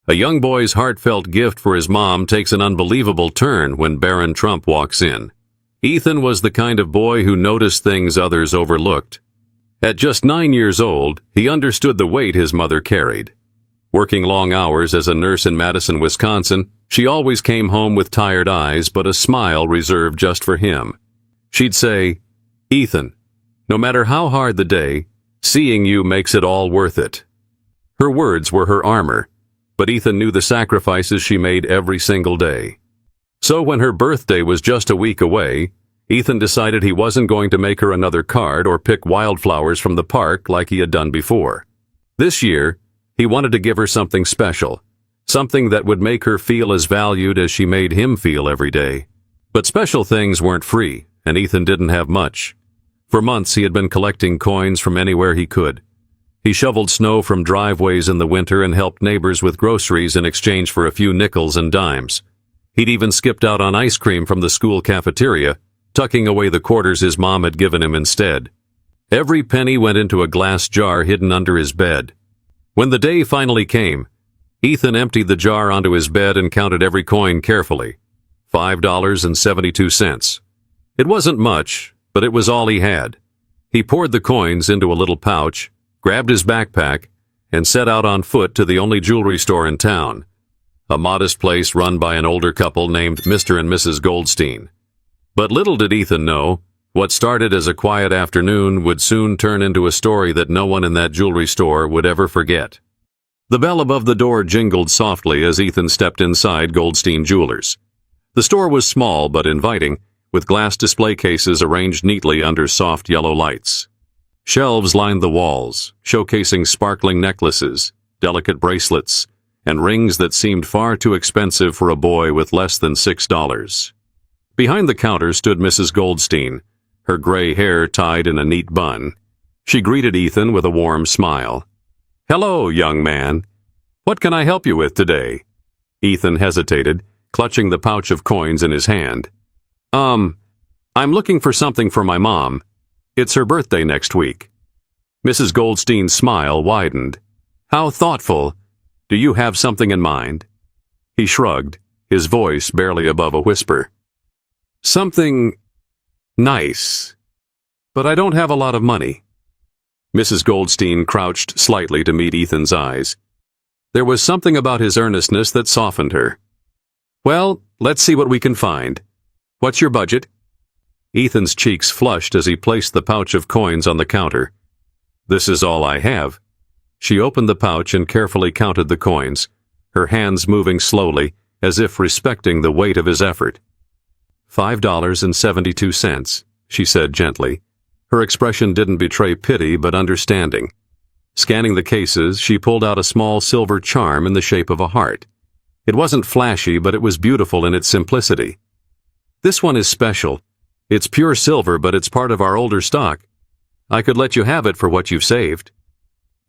A young boy's heartfelt gift for his mom takes an unbelievable turn when Barron Trump walks in. Ethan was the kind of boy who noticed things others overlooked. At just 9 years old, he understood the weight his mother carried. Working long hours as a nurse in Madison, Wisconsin, she always came home with tired eyes but a smile reserved just for him. She'd say, "Ethan, no matter how hard the day, seeing you makes it all worth it." Her words were her armor, but Ethan knew the sacrifices she made every single day. So when her birthday was just a week away, Ethan decided he wasn't going to make her another card or pick wildflowers from the park like he had done before. This year, he wanted to give her something special, something that would make her feel as valued as she made him feel every day. But special things weren't free, and Ethan didn't have much. For months he had been collecting coins from anywhere he could. He shoveled snow from driveways in the winter and helped neighbors with groceries in exchange for a few nickels and dimes. He'd even skipped out on ice cream from the school cafeteria, tucking away the quarters his mom had given him instead. Every penny went into a glass jar hidden under his bed. When the day finally came, Ethan emptied the jar onto his bed and counted every coin carefully. $5.72. It wasn't much, but it was all he had. He poured the coins into a little pouch, grabbed his backpack, and set out on foot to the only jewelry store in town, a modest place run by an older couple named Mr. and Mrs. Goldstein. But little did Ethan know, what started as a quiet afternoon would soon turn into a story that no one in that jewelry store would ever forget. The bell above the door jingled softly as Ethan stepped inside Goldstein Jewelers. The store was small but inviting, with glass display cases arranged neatly under soft yellow lights. Shelves lined the walls, showcasing sparkling necklaces, delicate bracelets, and rings that seemed far too expensive for a boy with less than $6. Behind the counter stood Mrs. Goldstein, her gray hair tied in a neat bun. She greeted Ethan with a warm smile. "Hello, young man. What can I help you with today?" Ethan hesitated, clutching the pouch of coins in his hand. I'm looking for something for my mom. It's her birthday next week." Mrs. Goldstein's smile widened. "How thoughtful. Do you have something in mind?" He shrugged, his voice barely above a whisper. "Something nice. But I don't have a lot of money." Mrs. Goldstein crouched slightly to meet Ethan's eyes. There was something about his earnestness that softened her. "Well, let's see what we can find. What's your budget?" Ethan's cheeks flushed as he placed the pouch of coins on the counter. "This is all I have." She opened the pouch and carefully counted the coins, her hands moving slowly, as if respecting the weight of his effort. $5.72, she said gently. Her expression didn't betray pity but understanding. Scanning the cases, she pulled out a small silver charm in the shape of a heart. It wasn't flashy, but it was beautiful in its simplicity. "This one is special. It's pure silver, but it's part of our older stock. I could let you have it for what you've saved."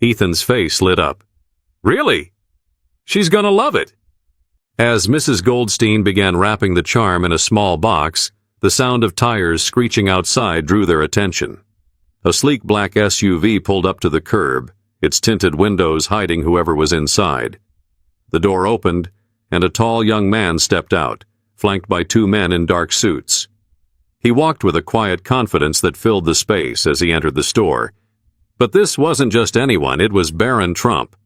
Ethan's face lit up. "Really? She's gonna love it." As Mrs. Goldstein began wrapping the charm in a small box, the sound of tires screeching outside drew their attention. A sleek black SUV pulled up to the curb, its tinted windows hiding whoever was inside. The door opened, and a tall young man stepped out, flanked by two men in dark suits. He walked with a quiet confidence that filled the space as he entered the store. But this wasn't just anyone, it was Barron Trump.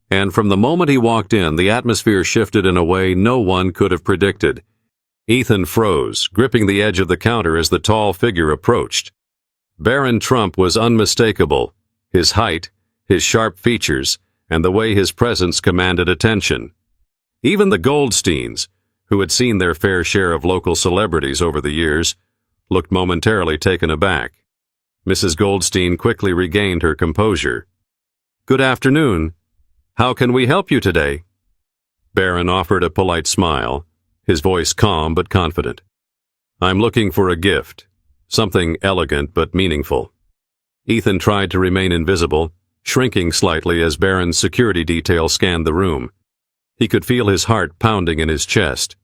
And from the moment he walked in, the atmosphere shifted in a way no one could have predicted. Ethan froze, gripping the edge of the counter as the tall figure approached. Barron Trump was unmistakable, his height, his sharp features, and the way his presence commanded attention. Even the Goldsteins, who had seen their fair share of local celebrities over the years, looked momentarily taken aback. Mrs. Goldstein quickly regained her composure. "Good afternoon. How can we help you today?" Barron offered a polite smile, his voice calm but confident. "I'm looking for a gift, something elegant but meaningful." Ethan tried to remain invisible, shrinking slightly as Barron's security detail scanned the room. He could feel his heart pounding in his chest.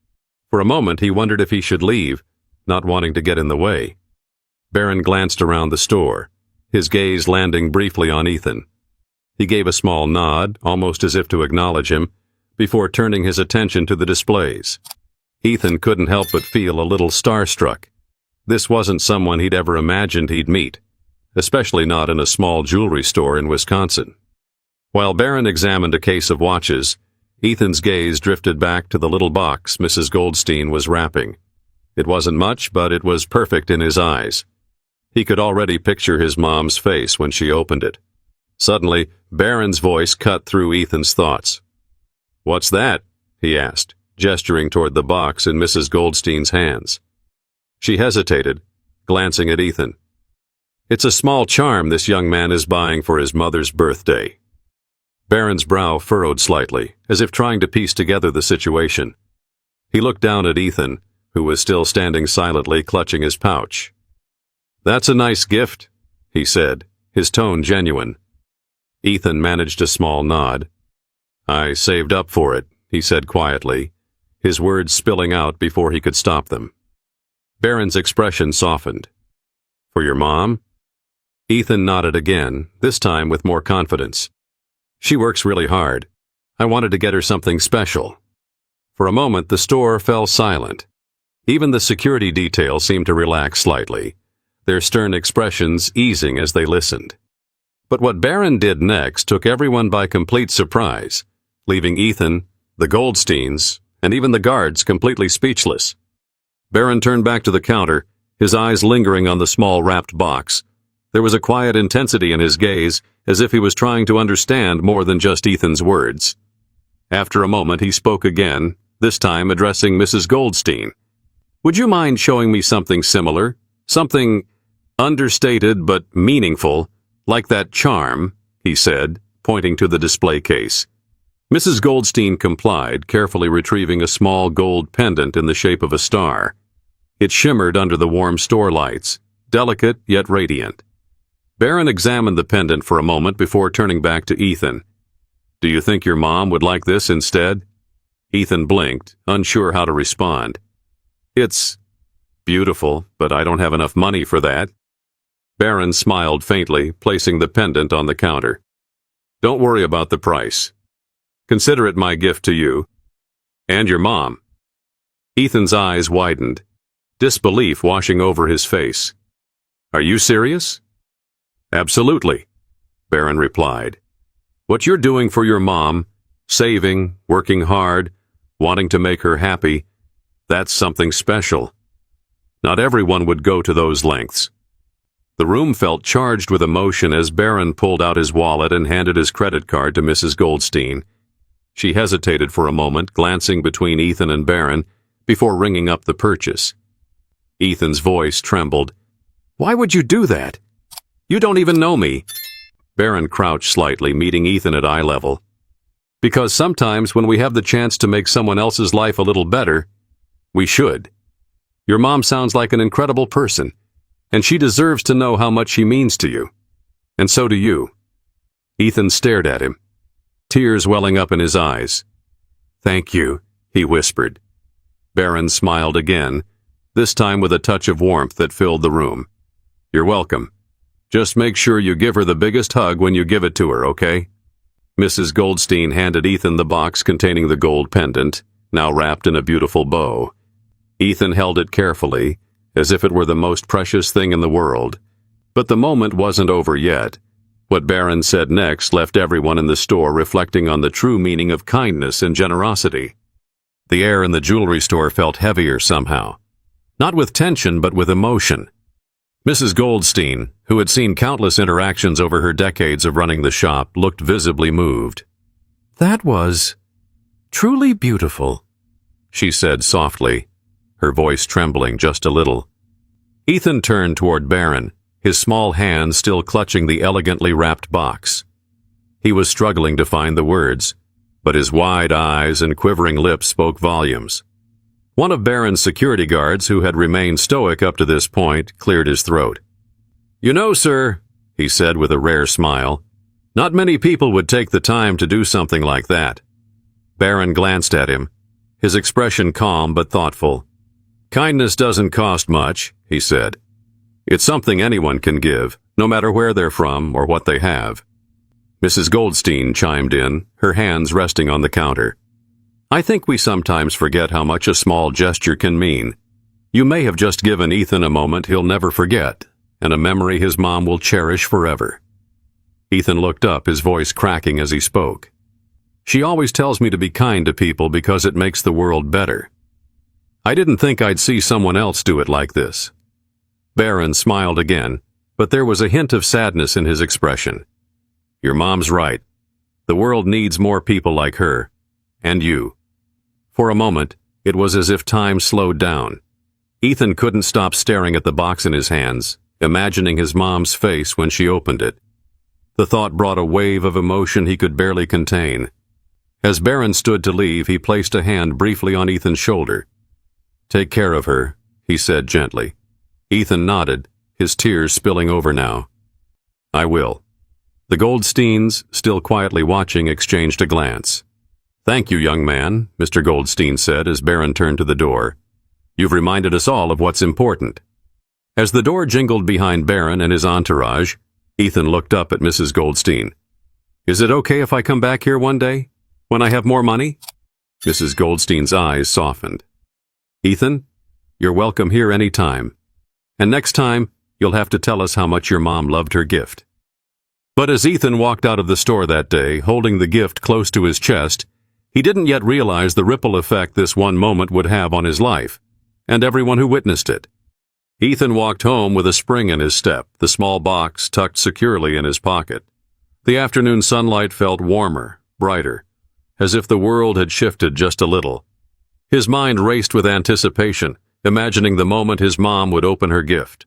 For a moment he wondered if he should leave, not wanting to get in the way. Barron glanced around the store, his gaze landing briefly on Ethan. He gave a small nod, almost as if to acknowledge him, before turning his attention to the displays. Ethan couldn't help but feel a little starstruck. This wasn't someone he'd ever imagined he'd meet, especially not in a small jewelry store in Wisconsin. While Barron examined a case of watches, Ethan's gaze drifted back to the little box Mrs. Goldstein was wrapping. It wasn't much, but it was perfect in his eyes. He could already picture his mom's face when she opened it. Suddenly, Barron's voice cut through Ethan's thoughts. "What's that?" he asked, gesturing toward the box in Mrs. Goldstein's hands. She hesitated, glancing at Ethan. "It's a small charm this young man is buying for his mother's birthday." Barron's brow furrowed slightly, as if trying to piece together the situation. He looked down at Ethan, who was still standing silently clutching his pouch. "That's a nice gift," he said, his tone genuine. Ethan managed a small nod. "I saved up for it," he said quietly, his words spilling out before he could stop them. Barron's expression softened. "For your mom?" Ethan nodded again, this time with more confidence. "She works really hard. I wanted to get her something special." For a moment, the store fell silent. Even the security detail seemed to relax slightly, their stern expressions easing as they listened. But what Barron did next took everyone by complete surprise, leaving Ethan, the Goldsteins, and even the guards completely speechless. Barron turned back to the counter, his eyes lingering on the small wrapped box. There was a quiet intensity in his gaze, as if he was trying to understand more than just Ethan's words. After a moment, he spoke again, this time addressing Mrs. Goldstein. "Would you mind showing me something similar? Something understated but meaningful, like that charm," he said, pointing to the display case. Mrs. Goldstein complied, carefully retrieving a small gold pendant in the shape of a star. It shimmered under the warm store lights, delicate yet radiant. Barron examined the pendant for a moment before turning back to Ethan. "Do you think your mom would like this instead?" Ethan blinked, unsure how to respond. "It's beautiful, but I don't have enough money for that." Barron smiled faintly, placing the pendant on the counter. "Don't worry about the price. Consider it my gift to you. And your mom." Ethan's eyes widened, disbelief washing over his face. "Are you serious?" "Absolutely," Barron replied. "What you're doing for your mom, saving, working hard, wanting to make her happy, that's something special. Not everyone would go to those lengths." The room felt charged with emotion as Barron pulled out his wallet and handed his credit card to Mrs. Goldstein. She hesitated for a moment, glancing between Ethan and Barron, before ringing up the purchase. Ethan's voice trembled. "Why would you do that? You don't even know me." Barron crouched slightly, meeting Ethan at eye level. "Because sometimes when we have the chance to make someone else's life a little better, we should. Your mom sounds like an incredible person, and she deserves to know how much she means to you. And so do you." Ethan stared at him, tears welling up in his eyes. "Thank you," he whispered. Barron smiled again, this time with a touch of warmth that filled the room. "You're welcome. Just make sure you give her the biggest hug when you give it to her, okay?" Mrs. Goldstein handed Ethan the box containing the gold pendant, now wrapped in a beautiful bow. Ethan held it carefully, as if it were the most precious thing in the world. But the moment wasn't over yet. What Barron said next left everyone in the store reflecting on the true meaning of kindness and generosity. The air in the jewelry store felt heavier somehow. Not with tension, but with emotion. Mrs. Goldstein, who had seen countless interactions over her decades of running the shop, looked visibly moved. "That was truly beautiful," she said softly, her voice trembling just a little. Ethan turned toward Barron, his small hand still clutching the elegantly wrapped box. He was struggling to find the words, but his wide eyes and quivering lips spoke volumes. One of Barron's security guards, who had remained stoic up to this point, cleared his throat. "You know, sir," he said with a rare smile, "not many people would take the time to do something like that." Barron glanced at him, his expression calm but thoughtful. "Kindness doesn't cost much," he said. "It's something anyone can give, no matter where they're from or what they have." Mrs. Goldstein chimed in, her hands resting on the counter. I think we sometimes forget how much a small gesture can mean. You may have just given Ethan a moment he'll never forget, and a memory his mom will cherish forever. Ethan looked up, his voice cracking as he spoke. She always tells me to be kind to people because it makes the world better. I didn't think I'd see someone else do it like this. Barron smiled again, but there was a hint of sadness in his expression. Your mom's right. The world needs more people like her. And you. For a moment, it was as if time slowed down. Ethan couldn't stop staring at the box in his hands, imagining his mom's face when she opened it. The thought brought a wave of emotion he could barely contain. As Barron stood to leave, he placed a hand briefly on Ethan's shoulder. Take care of her, he said gently. Ethan nodded, his tears spilling over now. I will. The Goldsteins, still quietly watching, exchanged a glance. Thank you, young man, Mr. Goldstein said as Barron turned to the door. You've reminded us all of what's important. As the door jingled behind Barron and his entourage, Ethan looked up at Mrs. Goldstein. Is it okay if I come back here one day? When I have more money? Mrs. Goldstein's eyes softened. Ethan, you're welcome here any time. And next time, you'll have to tell us how much your mom loved her gift. But as Ethan walked out of the store that day, holding the gift close to his chest, he didn't yet realize the ripple effect this one moment would have on his life, and everyone who witnessed it. Ethan walked home with a spring in his step, the small box tucked securely in his pocket. The afternoon sunlight felt warmer, brighter, as if the world had shifted just a little. His mind raced with anticipation, imagining the moment his mom would open her gift.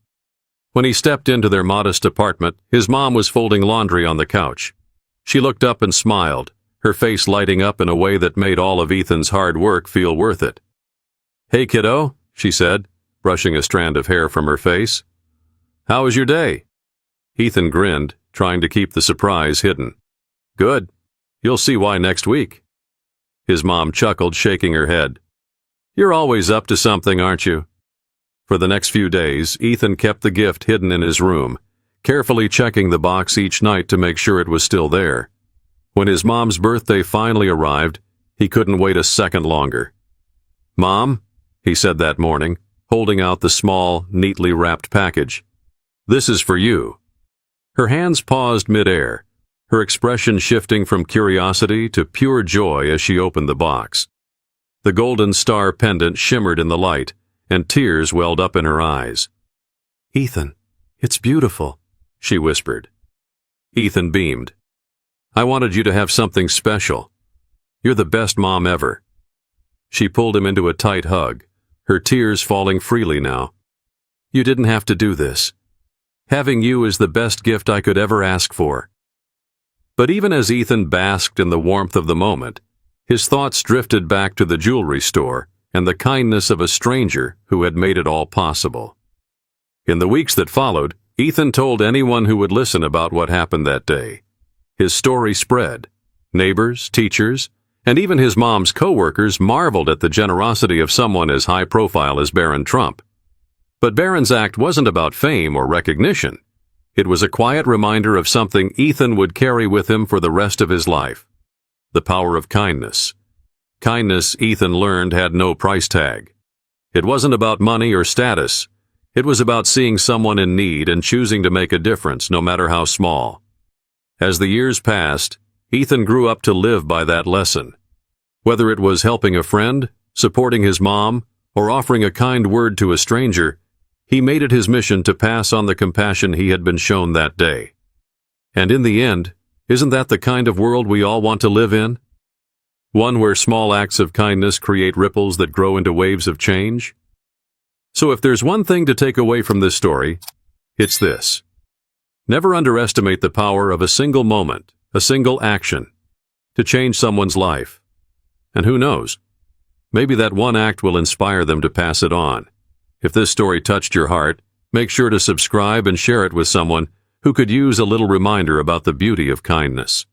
When he stepped into their modest apartment, his mom was folding laundry on the couch. She looked up and smiled, her face lighting up in a way that made all of Ethan's hard work feel worth it. Hey, kiddo, she said, brushing a strand of hair from her face. How was your day? Ethan grinned, trying to keep the surprise hidden. Good. You'll see why next week. His mom chuckled, shaking her head. You're always up to something, aren't you? For the next few days, Ethan kept the gift hidden in his room, carefully checking the box each night to make sure it was still there. When his mom's birthday finally arrived, he couldn't wait a second longer. Mom, he said that morning, holding out the small, neatly wrapped package. This is for you. Her hands paused mid-air, her expression shifting from curiosity to pure joy as she opened the box. The golden star pendant shimmered in the light, and tears welled up in her eyes. Ethan, it's beautiful, she whispered. Ethan beamed. I wanted you to have something special. You're the best mom ever. She pulled him into a tight hug, her tears falling freely now. You didn't have to do this. Having you is the best gift I could ever ask for. But even as Ethan basked in the warmth of the moment, his thoughts drifted back to the jewelry store and the kindness of a stranger who had made it all possible. In the weeks that followed, Ethan told anyone who would listen about what happened that day. His story spread. Neighbors, teachers, and even his mom's co-workers marveled at the generosity of someone as high-profile as Barron Trump. But Barron's act wasn't about fame or recognition. It was a quiet reminder of something Ethan would carry with him for the rest of his life. The power of kindness. Kindness, Ethan learned, had no price tag. It wasn't about money or status. It was about seeing someone in need and choosing to make a difference, no matter how small. As the years passed, Ethan grew up to live by that lesson. Whether it was helping a friend, supporting his mom, or offering a kind word to a stranger, he made it his mission to pass on the compassion he had been shown that day. And in the end, isn't that the kind of world we all want to live in? One where small acts of kindness create ripples that grow into waves of change? So if there's one thing to take away from this story, it's this. Never underestimate the power of a single moment, a single action, to change someone's life. And who knows? Maybe that one act will inspire them to pass it on. If this story touched your heart, make sure to subscribe and share it with someone who could use a little reminder about the beauty of kindness.